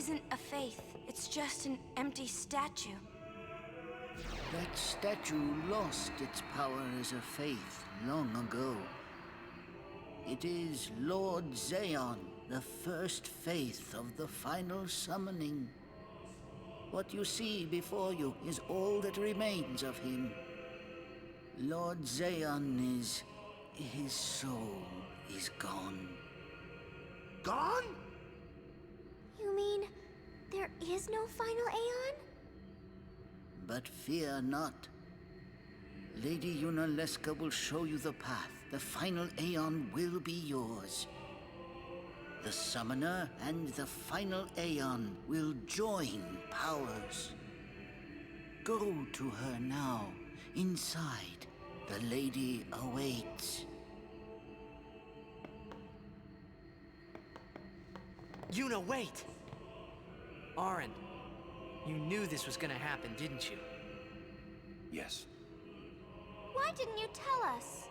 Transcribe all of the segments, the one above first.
isn't a faith. It's just an empty statue. That statue lost its power as a faith long ago. It is Lord Zeon, the first faith of the final summoning. What you see before you is all that remains of him. Lord Zeon is... his soul is gone. Gone? You mean there is no final Aeon? But fear not. Lady Yunalesca will show you the path. The final Aeon will be yours. The Summoner and the final Aeon will join powers. Go to her now. Inside, the lady awaits. Yuna, wait! Auron, you knew this was gonna happen, didn't you? Yes. Why didn't you tell us?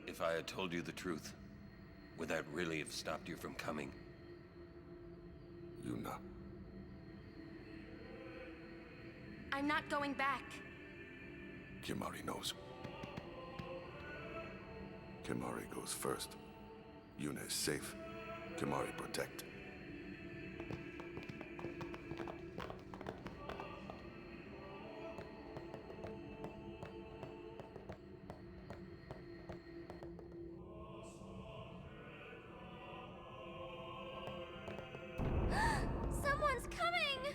If I had told you the truth, would that really have stopped you from coming? Yuna. I'm not going back. Kimahri knows. Kimahri goes first. Yuna is safe. Kimahri protect. Someone's coming!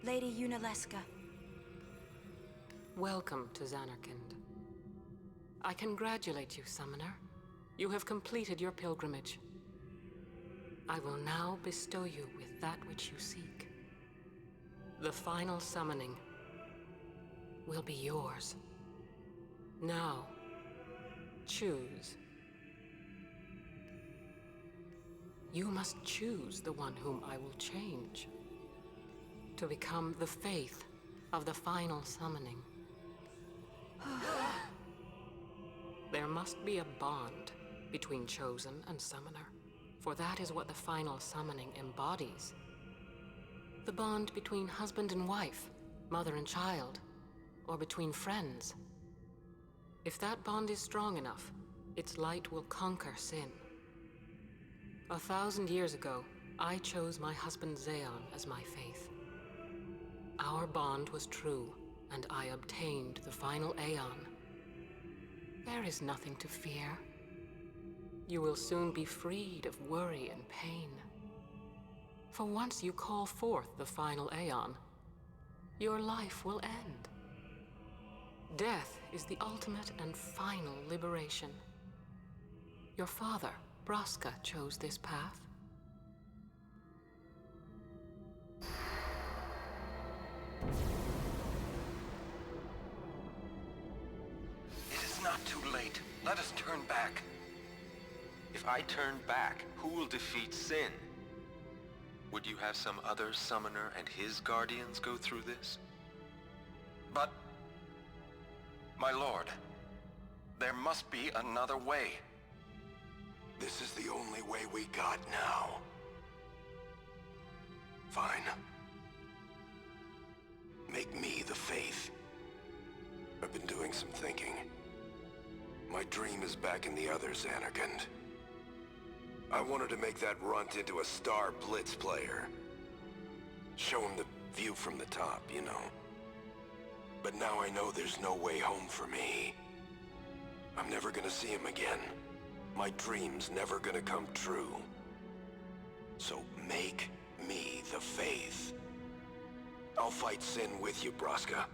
Lady Yunalesca. Welcome to Zanarkand. I congratulate you, Summoner. You have completed your pilgrimage. I will now bestow you with that which you seek. The final summoning will be yours. Now, choose. You must choose the one whom I will change to become the faith of the final summoning. There must be a bond between Chosen and Summoner, for that is what the final summoning embodies. The bond between husband and wife, mother and child, or between friends. If that bond is strong enough, its light will conquer sin. 1,000 years ago, I chose my husband Zeon as my faith. Our bond was true, and I obtained the final Aeon. There is nothing to fear. You will soon be freed of worry and pain. For once you call forth the final Aeon, your life will end. Death is the ultimate and final liberation. Your father, Braska, chose this path. It is not too late. Let us turn back. If I turn back, who will defeat sin? Would you have some other summoner and his guardians go through this? But... my lord, there must be another way. This is the only way we got now. Fine. Make me the faith. I've been doing some thinking. My dream is back in the other Zanarkand. I wanted to make that runt into a star blitz player. Show him the view from the top, you know. But now I know there's no way home for me. I'm never gonna see him again. My dream's never gonna come true. So make me the faith. I'll fight sin with you, Braska.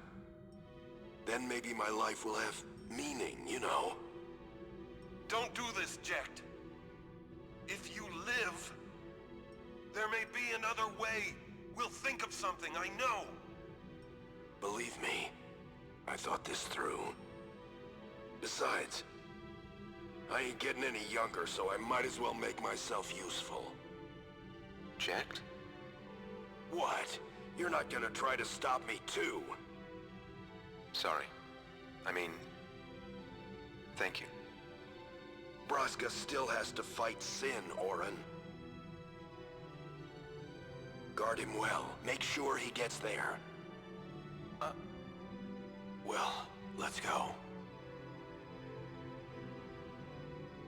Then maybe my life will have meaning, you know? Don't do this, Jecht. If you live, there may be another way. We'll think of something, I know. Believe me, I thought this through. Besides, I ain't getting any younger, so I might as well make myself useful. Jecht? What? You're not gonna try to stop me too? Sorry. I mean, thank you. Braska still has to fight Sin, Orin. Guard him well. Make sure he gets there. Well, let's go.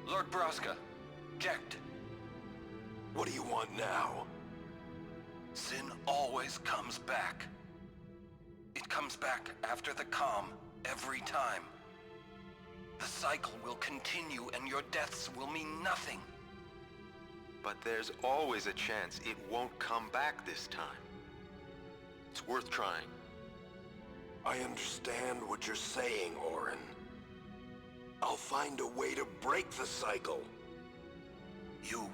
Lord Braska, Jecht. What do you want now? Sin always comes back. It comes back after the calm, every time. The cycle will continue and your deaths will mean nothing. But there's always a chance it won't come back this time. It's worth trying. I understand what you're saying, Orin. I'll find a way to break the cycle. You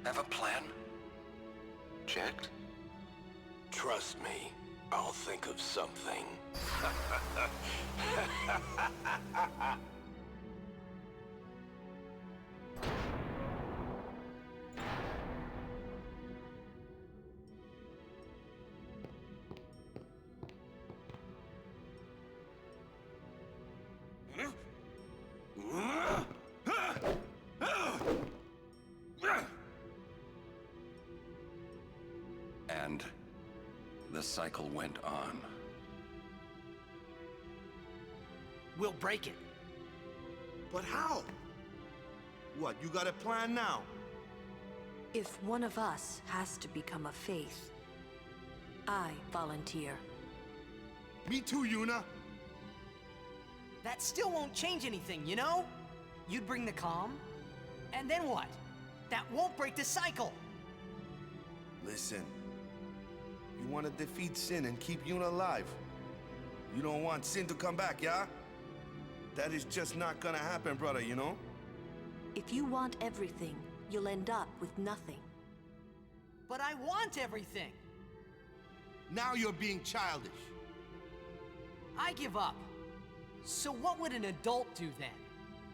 have a plan? Jecht? Trust me, I'll think of something. And the cycle went on. We'll break it. But how? What, you got a plan now? If one of us has to become a faith, I volunteer. Me too, Yuna. That still won't change anything, you know? You'd bring the calm, and then what? That won't break the cycle! Listen. You want to defeat Sin and keep Yuna alive. You don't want Sin to come back, yeah? That is just not gonna happen, brother, you know? If you want everything, you'll end up with nothing. But I want everything! Now you're being childish. I give up. So what would an adult do then?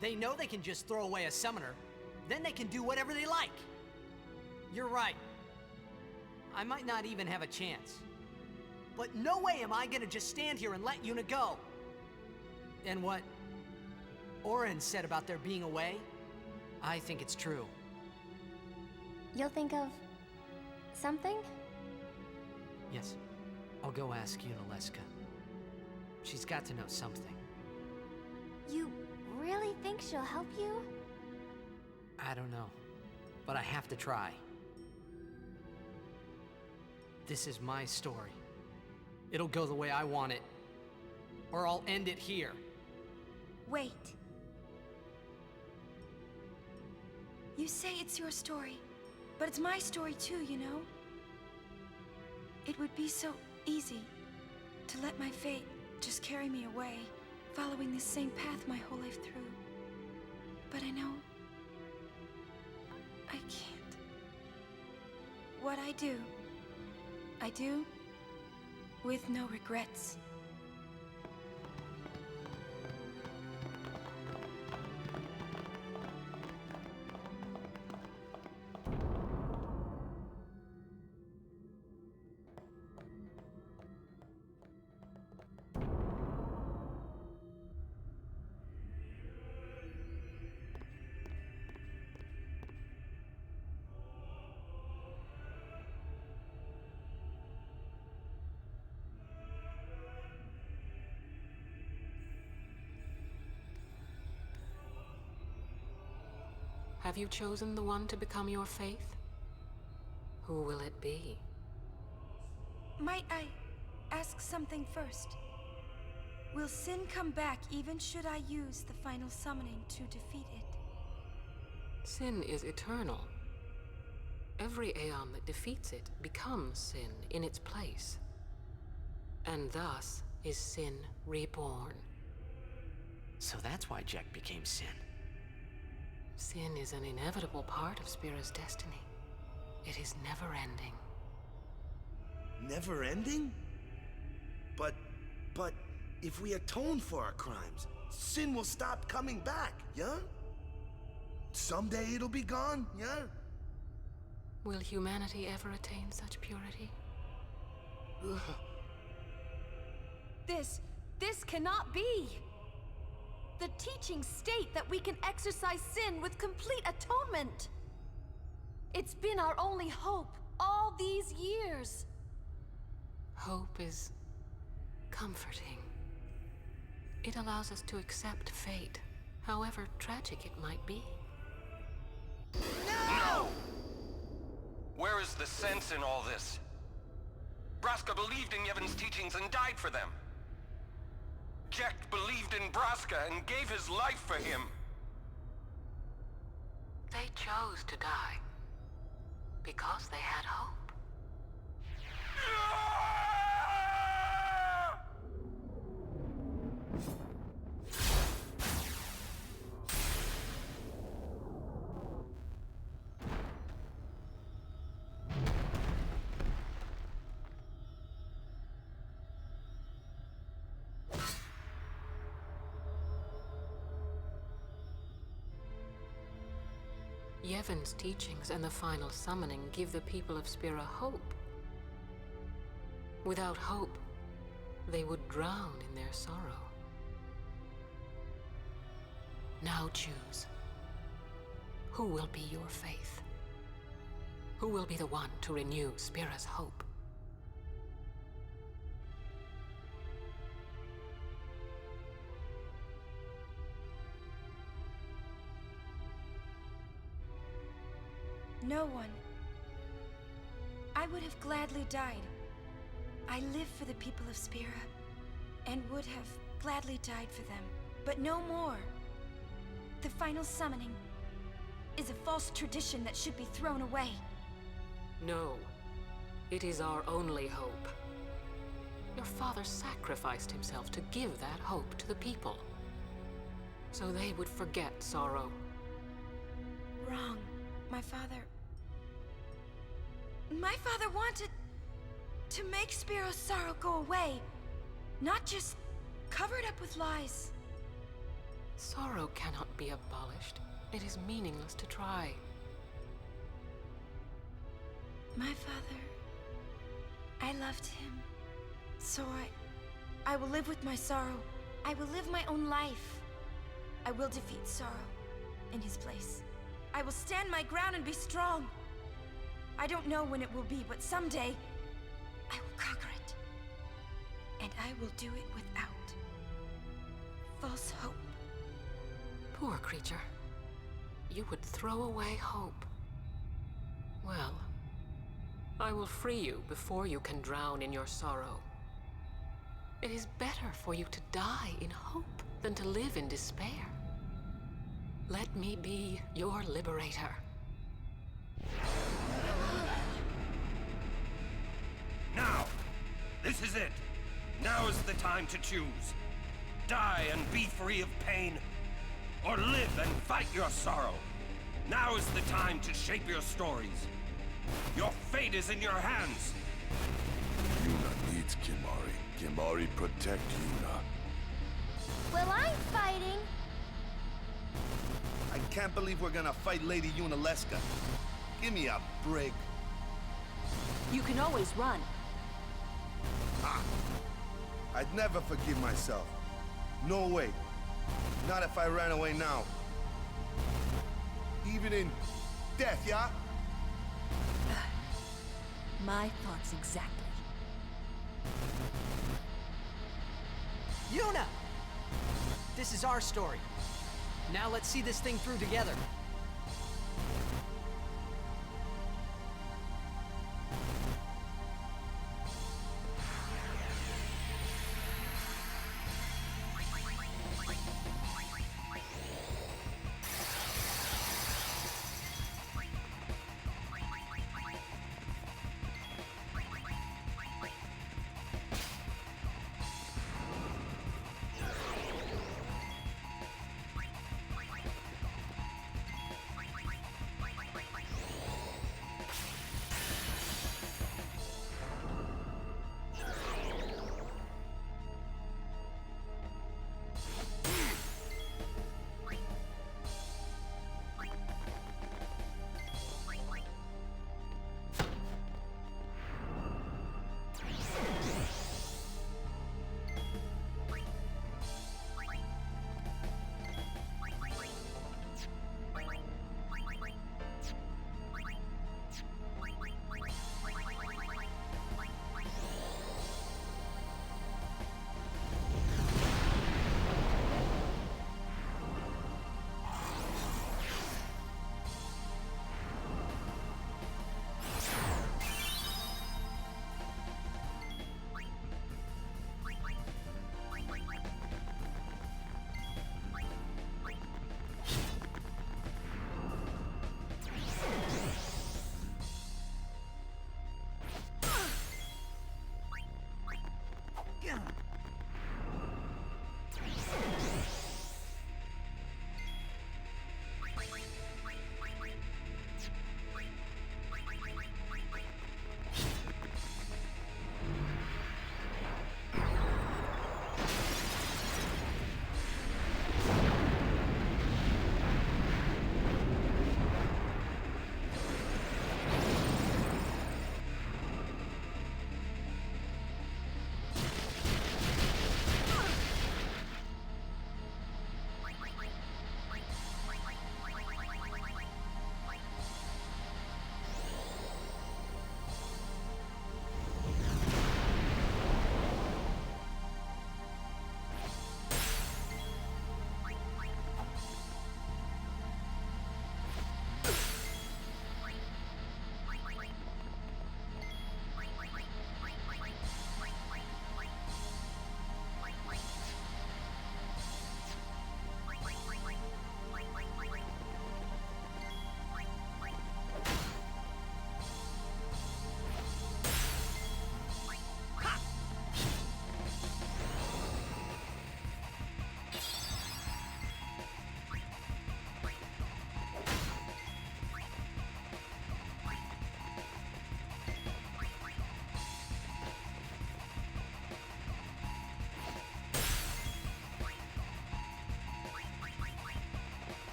They know they can just throw away a summoner, then they can do whatever they like. You're right. I might not even have a chance. But no way am I gonna just stand here and let Yuna go. And what Orin said about there being a way, I think it's true. You'll think of something? Yes, I'll go ask Yunalesca. She's got to know something. You really think she'll help you? I don't know, but I have to try. This is my story. It'll go the way I want it, or I'll end it here. Wait. You say it's your story, but it's my story too, you know? It would be so easy to let my fate just carry me away, following this same path my whole life through. But I know I can't. What I do with no regrets. Have you chosen the one to become your faith? Who will it be? Might I ask something first? Will Sin come back even should I use the final summoning to defeat it? Sin is eternal. Every Aeon that defeats it becomes Sin in its place. And thus is Sin reborn. So that's why Jack became Sin. Sin is an inevitable part of Spira's destiny. It is never-ending. Never-ending? But if we atone for our crimes, Sin will stop coming back, yeah? Someday it'll be gone, yeah? Will humanity ever attain such purity? This cannot be! The teachings state that we can exorcise sin with complete atonement. It's been our only hope all these years. Hope is comforting. It allows us to accept fate, however tragic it might be. No! Where is the sense in all this? Braska believed in Yevon's teachings and died for them. Jekt believed in Braska and gave his life for him. They chose to die because they had hope. Yevon's teachings and the final summoning give the people of Spira hope. Without hope, they would drown in their sorrow. Now choose. Who will be your faith? Who will be the one to renew Spira's hope? No one. I would have gladly died. I live for the people of Spira, and would have gladly died for them, but no more. The final summoning is a false tradition that should be thrown away. No, it is our only hope. Your father sacrificed himself to give that hope to the people, so they would forget sorrow. Wrong. My father wanted to make Spiro's sorrow go away, not just cover it up with lies. Sorrow cannot be abolished. It is meaningless to try. My father, I loved him. So I will live with my sorrow. I will live my own life. I will defeat sorrow in his place. I will stand my ground and be strong. I don't know when it will be, but someday I will conquer it. And I will do it without false hope. Poor creature. You would throw away hope. Well, I will free you before you can drown in your sorrow. It is better for you to die in hope than to live in despair. Let me be your liberator. Now! This is it! Now is the time to choose. Die and be free of pain, or live and fight your sorrow. Now is the time to shape your stories. Your fate is in your hands. Yuna needs Kimahri. Kimahri protect Yuna. Well, I'm fighting. I can't believe we're gonna fight Lady Yunalesca. Give me a break. You can always run. Ah! I'd never forgive myself. No way. Not if I ran away now. Even in death, yeah? My thoughts exactly. Yuna! This is our story. Now let's see this thing through together.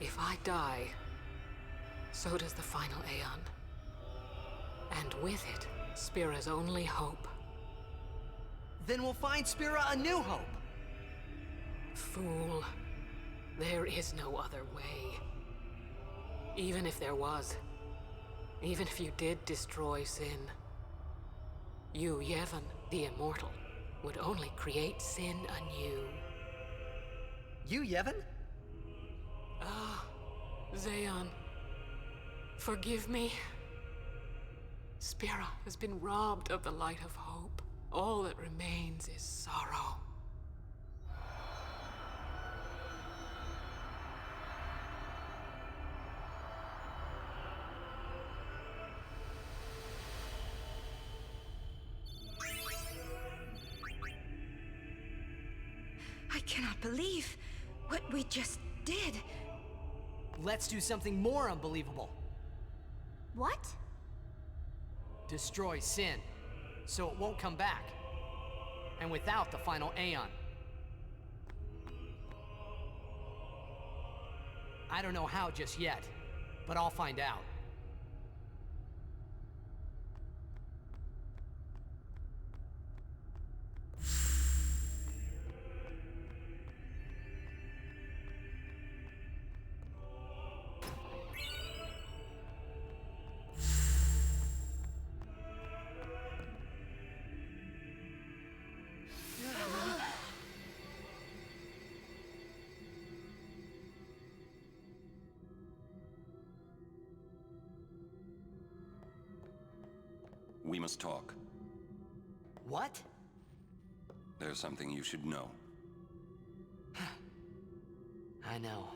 If I die, so does the final Aeon. And with it, Spira's only hope. Then we'll find Spira a new hope. Fool. There is no other way. Even if there was, even if you did destroy Sin, you, Yevon, the Immortal, would only create Sin anew. You, Yevon? Ah, Zeon. Forgive me. Spira has been robbed of the light of hope. All that remains is sorrow. I cannot believe what we just did. Let's do something more unbelievable. What? Destroy Sin, so it won't come back. And without the final Aeon. I don't know how just yet, but I'll find out. We must talk. What? There's something you should know. I know.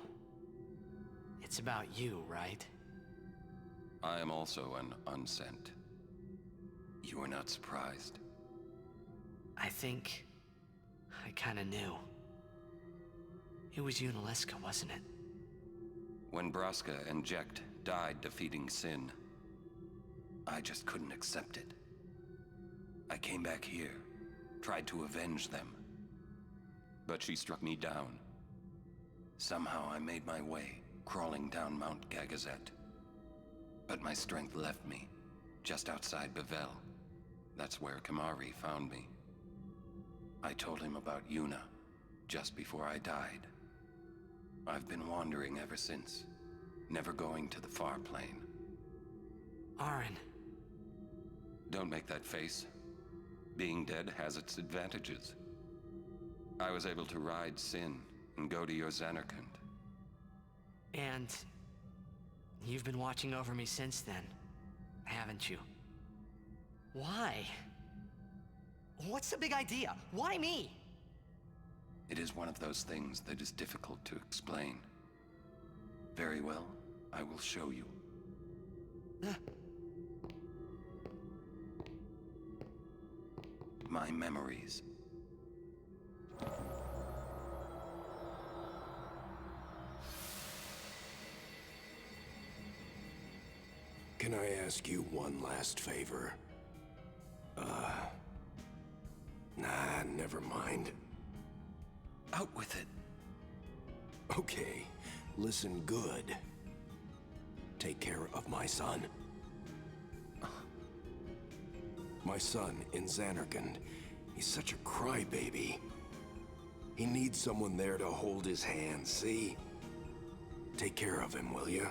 It's about you, right? I am also an unsent. You are not surprised. I think I kinda knew. It was Yunalesca, wasn't it? When Braska and Jecht died defeating Sin, I just couldn't accept it. I came back here, tried to avenge them. But she struck me down. Somehow I made my way, crawling down Mount Gagazet. But my strength left me, just outside Bevel. That's where Kamari found me. I told him about Yuna, just before I died. I've been wandering ever since, never going to the far plane. Aren. Don't make that face. Being dead has its advantages. I was able to ride Sin and go to your Zanarkand. And you've been watching over me since then, haven't you? Why? What's the big idea? Why me? It is one of those things that is difficult to explain. Very well, I will show you. My memories. Can I ask you one last favor? Nah, never mind. Out with it. Okay, listen good. Take care of my son. My son in Zanarkand. He's such a crybaby. He needs someone there to hold his hand, see? Take care of him, will you?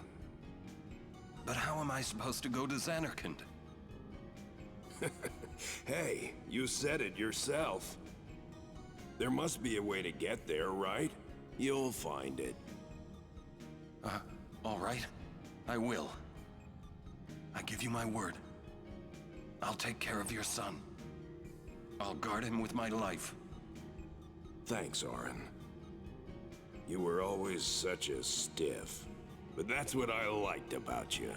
But how am I supposed to go to Zanarkand? Hey, you said it yourself. There must be a way to get there, right? You'll find it. All right. I will. I give you my word. I'll take care of your son. I'll guard him with my life. Thanks, Aren. You were always such a stiff. But that's what I liked about you.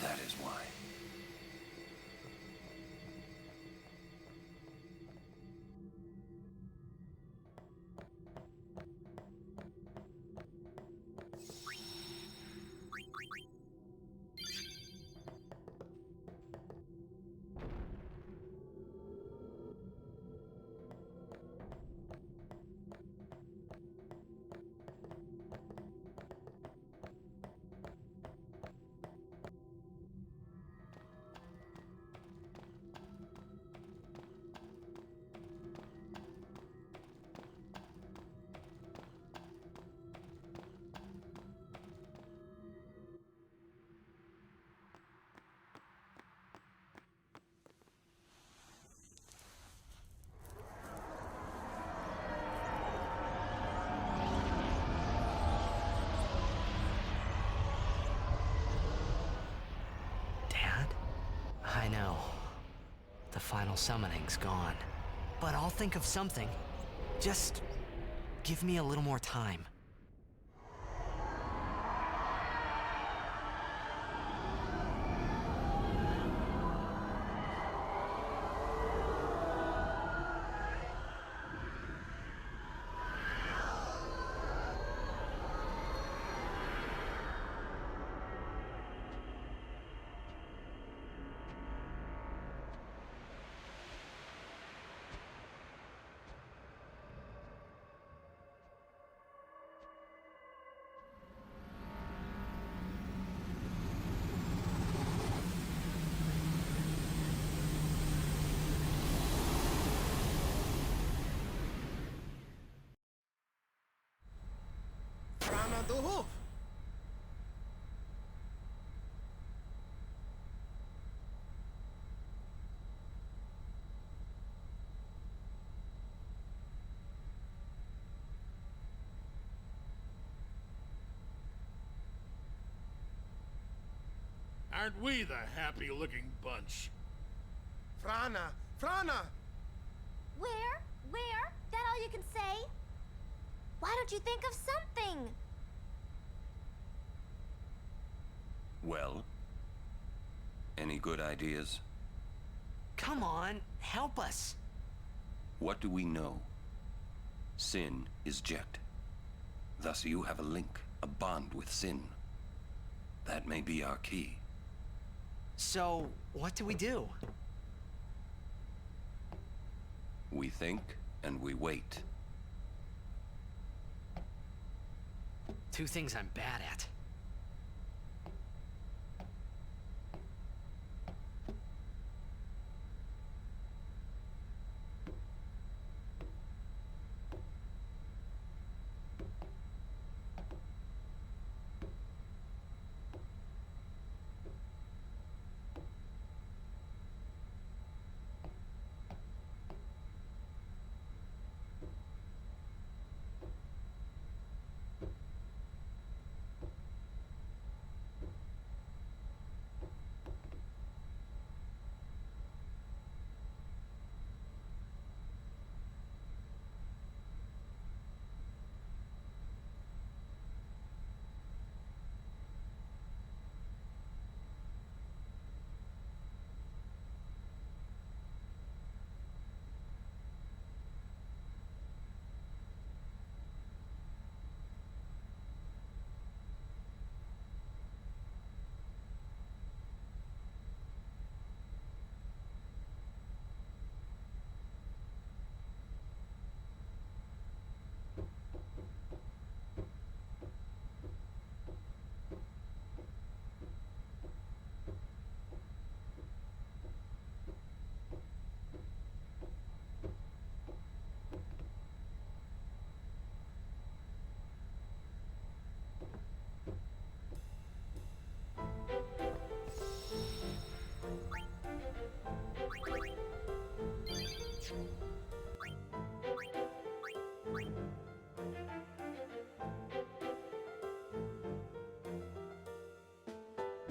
That is why. I know. The final summoning's gone. But I'll think of something. Just give me a little more time. Aren't we the happy-looking bunch? Frana! Frana! Where? Where? That all you can say? Why don't you think of something? Well? Any good ideas? Come on, help us. What do we know? Sin is Jet. Thus you have a link, a bond with Sin. That may be our key. So, what do we do? We think, and we wait. Two things I'm bad at.